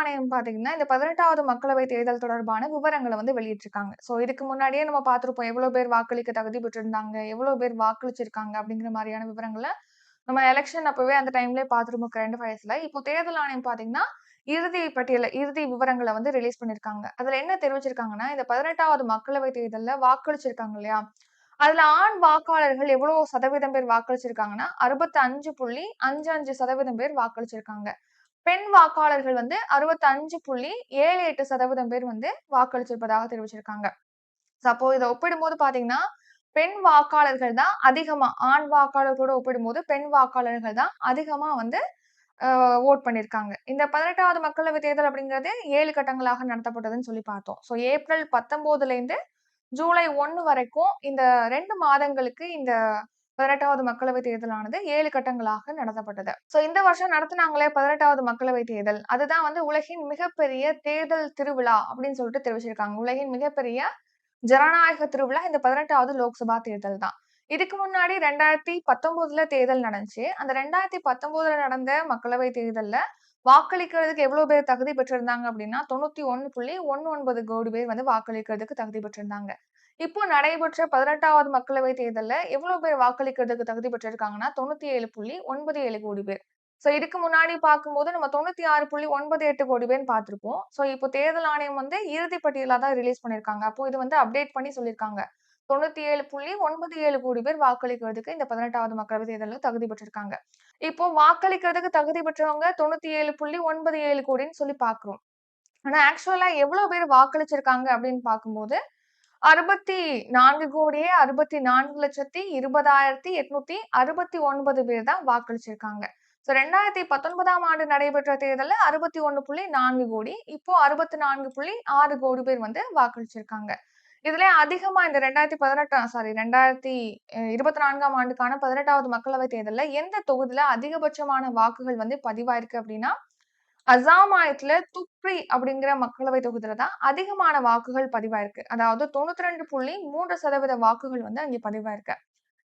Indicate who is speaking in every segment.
Speaker 1: ஆணையம் பாத்தீங்கன்னா, இந்த 18வது மக்களவை தேர்தல் தொடர்பான விவரங்கள வந்து வெளியிட்டிருக்காங்க. இதுக்கு முன்னாடியே நம்ம பார்த்திருப்போம். எவ்வளோ பேர் வாக்களிக்க தகுதி பெற்றிருந்தாங்க, எவ்வளோ பேர் வாக்களிச்சிருக்காங்க அப்படிங்கிற மாரியான விவரங்கள நம்ம எலக்ஷன் அப்பவே அந்த டைம்லயே பார்த்திருப்போம் கரண்ட் அஃபேர்ஸ்ல. இப்போ தேர்தல் ஆணையம் பாத்தீங்கன்னா, இறுதி விவரங்கள வந்து ரிலீஸ் பண்ணியிருக்காங்க. அதுல என்ன தெரிவிச்சிருக்காங்கன்னா, இந்த 18வது மக்களவை தேர்தல்ல வாக்களிச்சிருக்காங்க இல்லையா? அதுல ஆண் வாக்காளர்கள் எவ்வளோ சதவீதம் பேர் வாக்களிச்சிருக்காங்கன்னா, 65.55% பேர் வாக்களிச்சிருக்காங்க. பெண் வாக்காளர்கள் வந்து 65.78% பேர் வந்து வாக்களிச்சிருப்பதாக தெரிவிச்சிருக்காங்க. அப்போ இத ஒப்பிடும்போது பார்த்தீங்கன்னா, பெண் வாக்காளர்கள் தான் அதிகமா ஆண் வாக்காளர்களோட ஒப்பிடும்போது பெண் வாக்காளர்கள் தான் அதிகமா வந்து வோட் பண்ணியிருக்காங்க. இந்த 18வது மக்களவைத் தேர்தல் அப்படிங்கிறது 7 கட்டங்களாக நடத்தப்பட்டதுன்னு சொல்லி பார்த்தோம். ஏப்ரல் 19லேருந்து ஜூலை 1 வரைக்கும் இந்த 2 மாதங்களுக்கு இந்த 18வது மக்களவைத் தேர்தலானது 7 கட்டங்களாக நடத்தப்பட்டது. இந்த வருஷம் நடத்துனாங்களே 18வது மக்களவைத் தேர்தல், அதுதான் வந்து உலகின் மிகப்பெரிய தேர்தல் திருவிழா அப்படின்னு சொல்லிட்டு தெரிவிச்சிருக்காங்க. உலகின் மிகப்பெரிய ஜனநாயக திருவிழா இந்த 18வது லோக்சபா தேர்தல் தான். இதுக்கு முன்னாடி 2019ல தேர்தல் நடந்துச்சு. அந்த 2019ல நடந்த மக்களவைத் தேர்தல்ல வாக்களிக்கிறதுக்கு எவ்வளோ பேர் தகுதி பெற்றிருந்தாங்க அப்படின்னா, 91.19 கோடி பேர் வந்து வாக்களிக்கிறதுக்கு தகுதி பெற்றிருந்தாங்க. இப்போ நடைபெற்ற 18வது மக்களவைத் தேர்தல்ல எவ்வளோ பேர் வாக்களிக்கிறதுக்கு தகுதி பெற்றிருக்காங்கன்னா, 97.97 கோடி பேர். இதுக்கு முன்னாடி பார்க்கும்போது நம்ம 96.98 கோடி பேர் பார்த்திருப்போம். இப்போ தேர்தல் ஆணையம் வந்து இறுதி பட்டியலா தான் ரிலீஸ் பண்ணியிருக்காங்க. அப்போ இது வந்து அப்டேட் பண்ணி சொல்லியிருக்காங்க. 97.97 கோடி பேர் வாக்களிக்கிறதுக்கு இந்த 18வது மக்களவைத் தேர்தல்ல தகுதி பெற்றிருக்காங்க. இப்போ வாக்களிக்கிறதுக்கு தகுதி பெற்றவங்க 97.97 கோடின்னு சொல்லி பார்க்கிறோம். ஆனா ஆக்சுவலா எவ்வளோ பேர் வாக்களிச்சிருக்காங்க அப்படின்னு பார்க்கும்போது, 64,20,869 பேர் தான் வாக்களிச்சிருக்காங்க. 2019ஆம் ஆண்டு நடைபெற்ற தேர்தல்ல 61.4 கோடி, இப்போ 64.6 கோடி பேர் வந்து வாக்களிச்சிருக்காங்க. இதுல அதிகமா இந்த 2024ஆம் ஆண்டுக்கான 18வது மக்களவைத் தேர்தல்ல எந்த தொகுதியில அதிகபட்சமான வாக்குகள் வந்து பதிவாயிருக்கு அப்படின்னா, அசாம் மாநிலத்தில துப்ரி அப்படிங்கிற மக்களவை தொகுதியில தான் அதிகமான வாக்குகள் பதிவாயிருக்கு. அதாவது 92.3% வாக்குகள் வந்து அங்கே பதிவாயிருக்கு.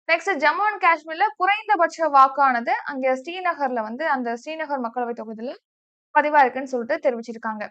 Speaker 1: நெக்ஸ்ட் ஜம்மு அண்ட் காஷ்மீர்ல குறைந்தபட்ச வாக்கானது அங்க ஸ்ரீநகர்ல வந்து அந்த ஸ்ரீநகர் மக்களவை தொகுதியில பதிவாயிருக்குன்னு சொல்லிட்டு தெரிவிச்சிருக்காங்க.